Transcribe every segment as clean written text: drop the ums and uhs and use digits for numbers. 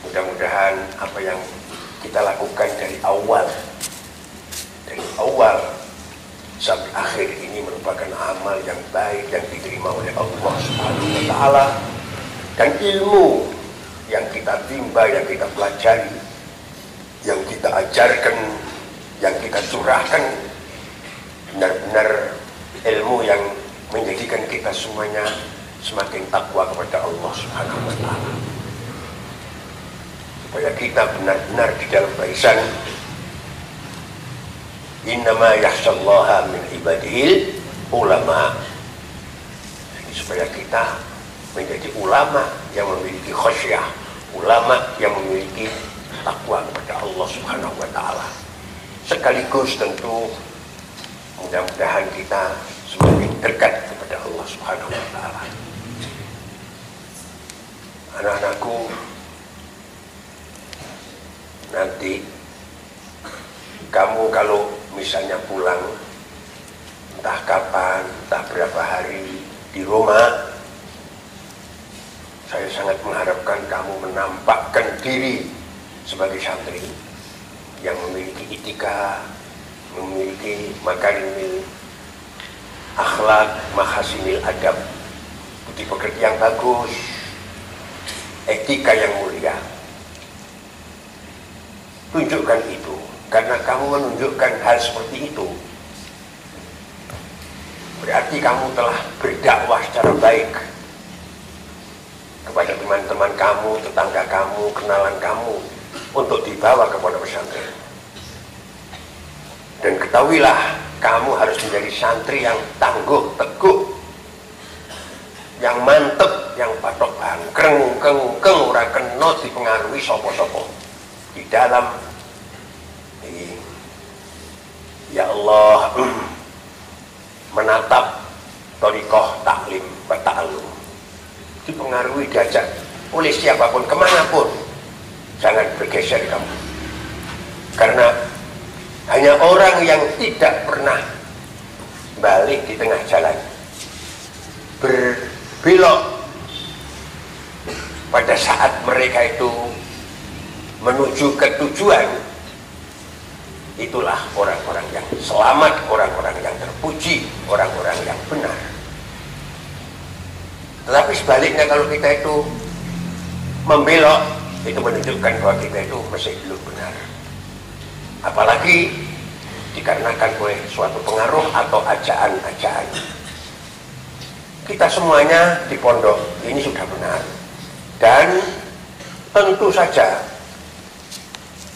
mudah-mudahan apa yang kita lakukan dari awal sampai akhir ini merupakan amal yang baik dan diterima oleh Allah Subhanahu wa Ta'ala, dan ilmu yang kita timba, yang kita pelajari, yang kita ajarkan, yang kita curahkan, benar-benar ilmu yang menjadikan kita semuanya semakin takwa kepada Allah Subhanahu wa Ta'ala, supaya kita benar-benar di dalam barisan innama yakhshallaha min ibadihil ulama. Jadi supaya kita menjadi ulama yang memiliki khasyah, ulama yang memiliki takwa kepada Allah Subhanahu wa Ta'ala. Sekaligus tentu mudah-mudahan kita semakin dekat kepada Allah Subhanahu wa Ta'ala. Anak-anakku, nanti kamu kalau misalnya pulang entah kapan, entah berapa hari di Roma, saya sangat mengharapkan kamu menampakkan diri sebagai santri yang memiliki etika, memiliki makarimil akhlak, mahasinil adab, budi pekerti yang bagus, etika yang mulia. Tunjukkan itu, karena kamu menunjukkan hal seperti itu, berarti kamu telah berdakwah secara baik kepada teman-teman kamu, tetangga kamu, kenalan kamu, untuk dibawa kepada pesantren. Dan ketahuilah, kamu harus menjadi santri yang tangguh, teguh, yang mantep, yang patok bangkreng, ora kena dipengaruhi sopo-sopo di dalam ya Allah menatap thariqah taklim wa ta'allum, dipengaruhi, diajak oleh siapapun, kemanapun, jangan bergeser kamu, karena hanya orang yang tidak pernah balik di tengah jalan, berbelok pada saat mereka itu menuju ke tujuan, itulah orang-orang yang selamat, orang-orang yang terpuji, orang-orang yang benar. Tetapi sebaliknya, kalau kita itu membelok, itu menunjukkan bahwa kita itu masih belum benar, apalagi dikarenakan oleh suatu pengaruh atau ajaan-ajaan. Kita semuanya di pondok ini sudah benar, dan tentu saja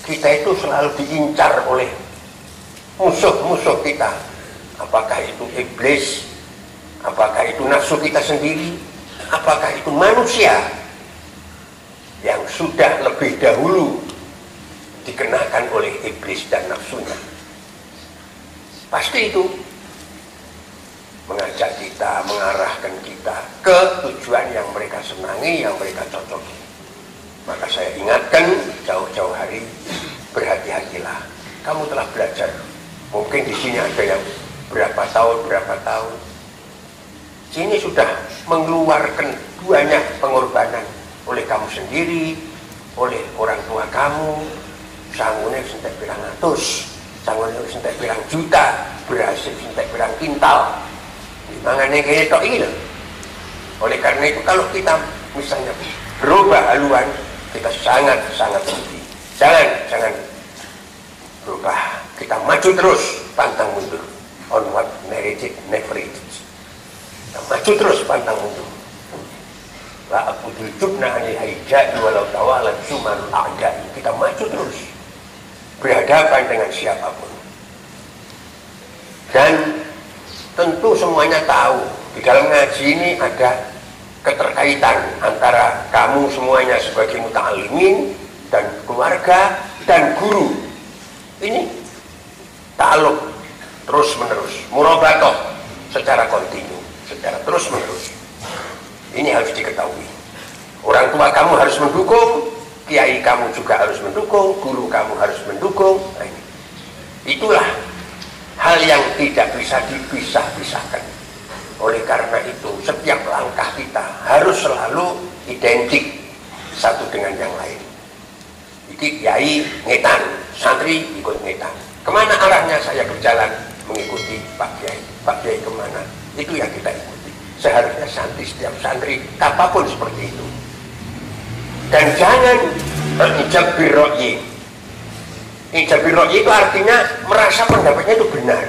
kita itu selalu diincar oleh musuh-musuh kita, apakah itu iblis, apakah itu nafsu kita sendiri, apakah itu manusia yang sudah lebih dahulu dikenakan oleh iblis dan nafsunya. Pasti itu mengajak kita, mengarahkan kita ke tujuan yang mereka senangi, yang mereka cocoki. Maka saya ingatkan jauh-jauh hari, berhati-hatilah. Kamu telah belajar, mungkin di sini ada yang berapa tahun, sini sudah mengeluarkan banyak pengorbanan oleh kamu sendiri, oleh orang tua kamu, sanggune sentek pirang atus, sanggune sentek pirang juta, berhasil sentek pirang kintal, dimangane kene tok iki lho. Oleh karena itu, kalau kita misalnya berubah haluan, kita sangat rugi. Jangan berubah. Kita maju terus, pantang mundur. Onward, narrated, never it. Kita maju terus, pantang mundur. La aqudul jubna anil haijai walau tawalat sumarul a'dai. Kita maju terus, berhadapan dengan siapapun. Dan tentu semuanya tahu, di dalam ngaji ini ada keterkaitan antara kamu semuanya sebagai muta'alimin dan keluarga dan guru. Ini ta'aluk terus menerus, murabatoh secara kontinu, secara terus menerus. Ini harus diketahui. Orang tua kamu harus mendukung, kiai kamu juga harus mendukung, guru kamu harus mendukung. Nah, itulah hal yang tidak bisa dipisah-pisahkan. Oleh karena itu, setiap langkah kita harus selalu identik satu dengan yang lain. Iki kiai ngetan, santri ikut ngetan. Kemana arahnya saya berjalan mengikuti Pak Kiai. Pak Kiai kemana? Itu yang kita ikuti. Seharusnya setiap santri apapun seperti itu. Dan jangan ijab birro'yi. Ijab birro'yi itu artinya merasa pendapatnya itu benar.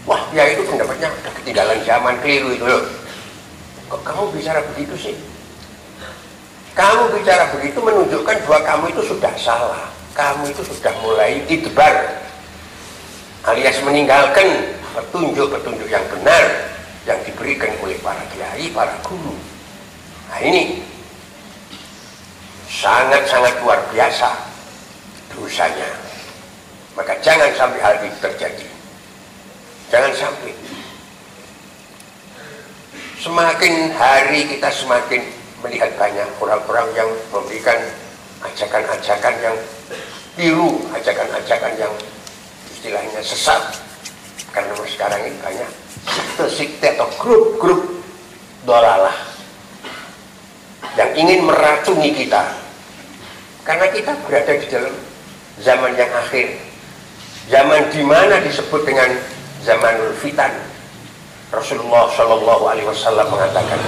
Wah, ya itu pendapatnya udah ketinggalan zaman, keliru itu loh. Kok kamu bicara begitu sih? Kamu bicara begitu menunjukkan bahwa kamu itu sudah salah. Kamu itu sudah mulai idbar, alias meninggalkan petunjuk-petunjuk yang benar yang diberikan oleh para kiai, para guru. Nah ini sangat-sangat luar biasa dosanya. Maka jangan sampai hal itu terjadi. Jangan sampai. Semakin hari kita semakin melihat banyak orang-orang yang memberikan ajakan-ajakan yang tiru, ajakan-ajakan yang istilahnya sesat. Karena sekarang ini banyak sekte atau grup-grup dolalah yang ingin meracuni kita. Karena kita berada di dalam zaman yang akhir, zaman di mana disebut dengan zamanul fitan. Rasulullah Shallallahu Alaihi Wasallam mengatakan,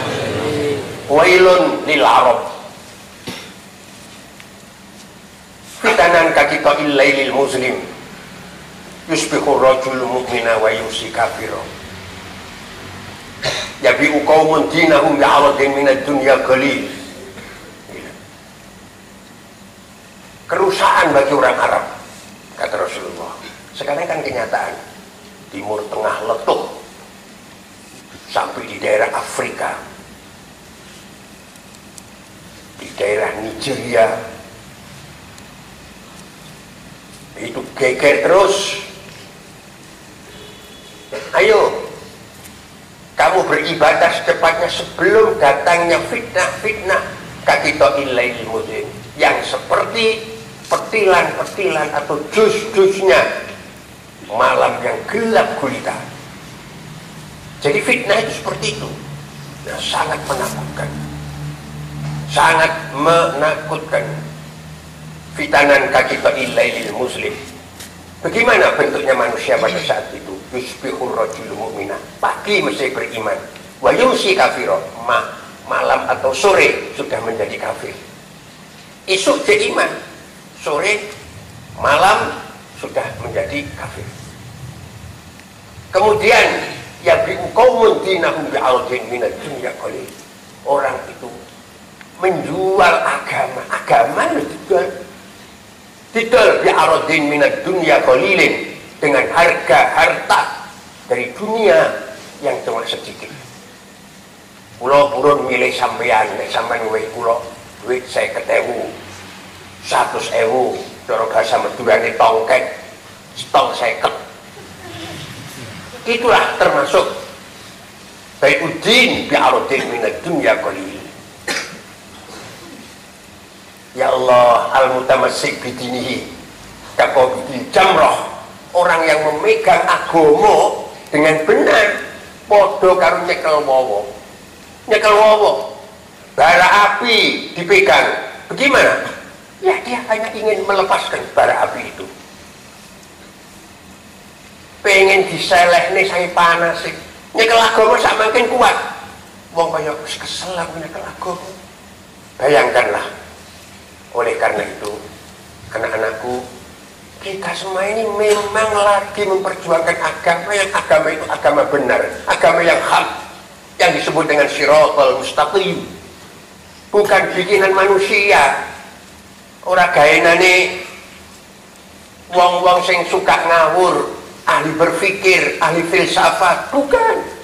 wailun lil arab fitanan kakita illailil muslim yusbihu rajul mu'mina wa yumsi kafiro yabi'u qaumun dinahum bi'aradin minad dunya qalil. Kerusakan bagi orang Arab, kata Rasulullah. Sekarang kan kenyataan, Timur Tengah letup sampai di daerah Afrika, di daerah Nigeria itu geger terus. Ayo kamu beribadah secepatnya sebelum datangnya fitnah kakito illail muslim yang seperti petilan-petilan atau jus-jusnya malam yang gelap gulita. Jadi fitnah itu seperti itu. Nah, sangat menakutkan. Sangat menakutkan. Fitanan kakita illailil muslim. Bagaimana bentuknya manusia pada saat itu? Yusbihur rajul mu'mina. Pagi mesti beriman. Wa yumsi kafiro. Malam atau sore sudah menjadi kafir. Esok jadi iman. Sore, malam sudah menjadi kafir. Kemudian yabi'u qaumun dinahum bi'aradin minad dunya qalil. Orang itu menjual agama dijual bi'aradin minad dunya qalilin, dengan harga harta dari dunia yang cuma sedikit. Kula purun milih sampean, nek sampean wehi kula duit 50.000, 100.000, cara bahasa Madurane tongket, setong 50. Itulah termasuk bai'uddin bi'aradin minad dunya qalil. Ya Allah, al-mutamassik bidinihi kaqabidil jamrah. Orang yang memegang agama dengan benar padha karo nyekel wawa. Nyekel wawa, bara api dipegang. Bagaimana? Ya dia hanya ingin melepaskan bara api itu. Pengen diseleh nih saya panas sih. Nyekel agama sak makin kuat. Wong kaya kesel aku nyekel agama. Bayangkanlah. Oleh karena itu, anak-anakku, kita semua ini memang lagi memperjuangkan agama itu agama benar, agama yang hak, yang disebut dengan siratal mustaqim. Bukan bikinan manusia. Ora gaenane wong-wong sing suka ngawur, ahli berpikir, ahli filsafat. Bukan.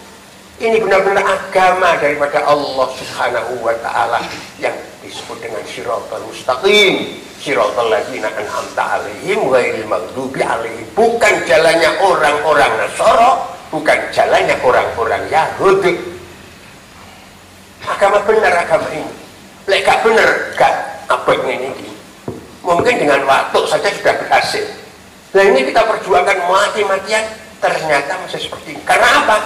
Ini benar-benar agama daripada Allah Subhanahu wa ta'ala yang disebut dengan siratal mustaqim, siratal ladzina an'amta 'alaihim ghairil maghdubi 'alaihim. Bukan jalannya orang-orang Nasara, bukan jalannya orang-orang Yahudi. Agama benar agama ini. Lek gak bener, gak abad ini. Mungkin dengan waktu saja sudah berhasil. Nah ini kita perjuangkan mati-matian, ternyata masih seperti ini. Karena apa?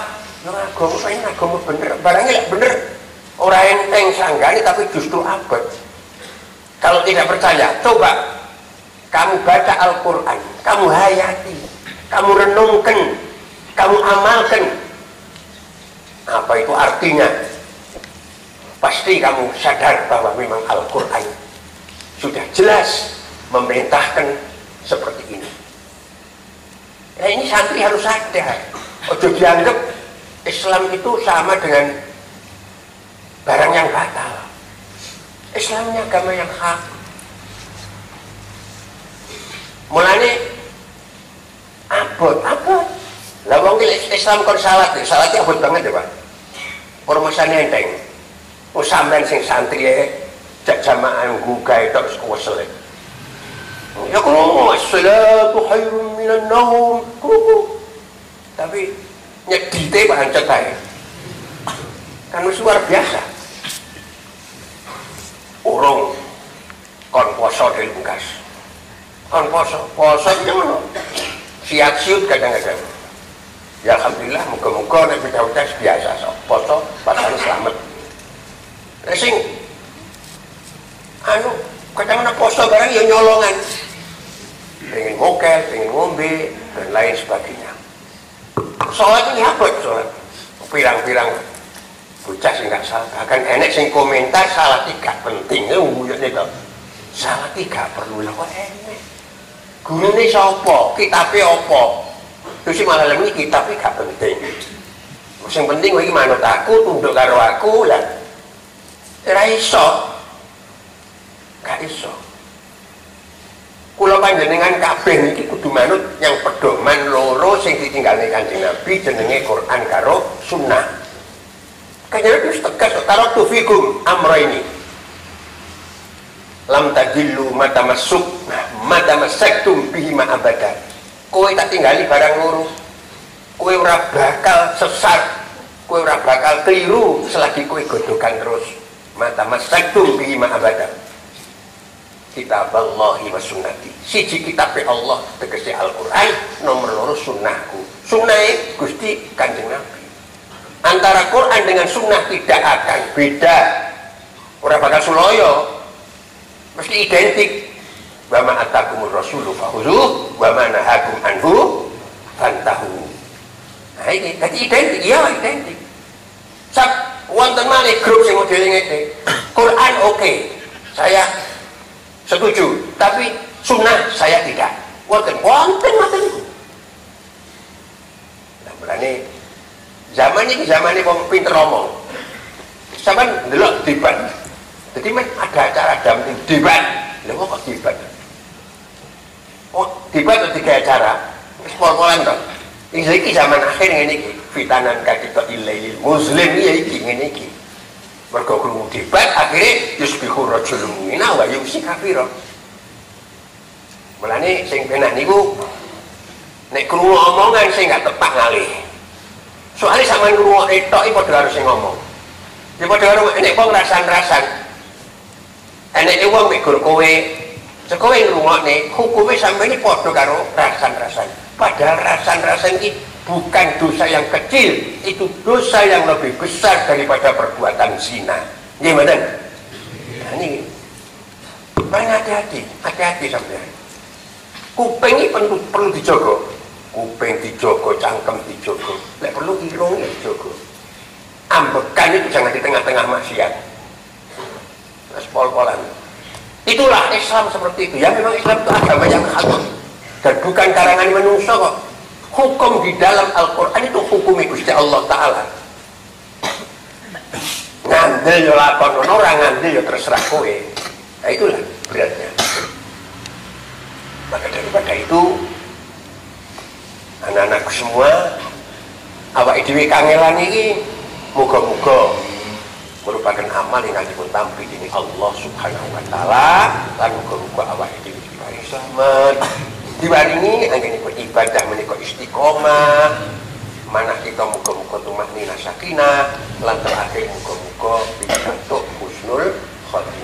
Yang agama ini agama bener, barangnya gak bener. Orang enteng sanggani tapi justru abad. Kalau tidak percaya, coba kamu baca Al-Quran, kamu hayati, kamu renungkan, kamu amalkan. Apa itu artinya? Pasti kamu sadar bahwa memang Al-Quran sudah jelas memerintahkan seperti ini. Ya ini santri harus sadar. Ojo dianggap Islam itu sama dengan barang yang batal. Islamnya agama yang hak. Mulane abot. Lah wong Islam kon salat abot banget ya, Pak. Permasalahan enteng. Oh sampean sing santri jak jamaah nggugae tok kesel. Ya kalau as-salatu khairun minan naum. Tapi nyedite Pak hancet ae. Kan luar biasa. Urung kon poso dilungkas. Kon poso itu ngono. Siat-siut kadang-kadang. Ya alhamdulillah muga-muga nek udah biasa sok poso pasan selamat. Sing kadang-kadang poso barang ya nyolongan. Pengen mokel, pengen ngombe dan lain sebagainya. Sholat ini abot sholat. Pirang-pirang bocah sing gak salah. Akan enek sing komentar salah tiga penting. Salah tiga perlu lah kok enek. Gurune sapa? Kitabe apa? Terus malah lagi kitabe gak penting. Sing penting kowe iki manut aku, tunduk karo aku lah. Ora iso. Gak iso. Kula panjenengan kabeh niki kudu manut yang pedoman loro sing ditinggalne Kanjeng Nabi jenenge Quran karo Sunnah. Kanjeng Nabi tegas taraktu fikum amraini. Lam tadillu matamassaktum bihi ma abada. Kowe tak tinggali barang loro. Kowe ora bakal sesat, kowe ora bakal keliru selagi kowe godhokan terus. Matamassaktum bihi ma abada. Kitab Allah wa sunnati. Siji kitab Allah tegese Al-Quran, nomor loro sunnahku. Sunnah Gusti Kanjeng Nabi. Antara Quran dengan sunnah tidak akan beda. Ora bakal suloyo. Mesti identik. Wa ma atakumur rasulu fakhudhuh wa ma nahakum anhu fantahu. Nah ini dadi identik, iya identik. Sak wonten malih grup sing model ngene. Quran oke. Saya setuju, tapi sunnah saya tidak. Wonten niku. Nah, berani zaman ini wong pinter ngomong. Sampeyan ndelok debat. Jadi ada acara damping debat. Lha kok debat? Oh, debat atau tiga acara. Wis pol-polan to. Iki zaman akhir ngene iki. Fitanan kadita ilail muslim iki ngene iki. Mergo krungu debat akhirnya yusbihu rajulun mu'mina wa yumsi kafira. Mulane sing penak niku nek krungu omongan sing gak tepak ngalih. Soale sampean krungu etok iki padha karo sing ngomong. Ya padha karo nek wong rasan-rasan. Enek wong mek gur kowe, sekowe ngrungokne hukume sampeyan iki padha karo rasan-rasan. Padahal rasan-rasan iki bukan dosa yang kecil, itu dosa yang lebih besar daripada perbuatan zina. Gimana? Nah, ini hati-hati sampean. Kuping ini perlu dijogo. Kuping dijogo, cangkem dijogo. Lek perlu irung ya dijogo. Ambekan itu jangan di tengah-tengah maksiat. Terus pol-polan. Itulah Islam seperti itu. Ya memang Islam itu agama yang hak dan bukan karangan manusia kok. Hukum di dalam Al-Quran itu hukum Gusti Allah Ta'ala. Ngandel ya lakon orang, ngandel ya terserah kowe. Nah itulah beratnya. Maka daripada itu anak-anakku semua, awak dhewe kangelan ini muga-muga merupakan amal yang dipun tampi ini Allah Subhanahu wa Ta'ala. Lan muga-muga awak dhewe diparingi selamat, dibaringi anggen beribadah menika istiqomah, manah kita muga-muga tumakninah sakinah, lan terakhir muga-muga pikantuk husnul khotimah.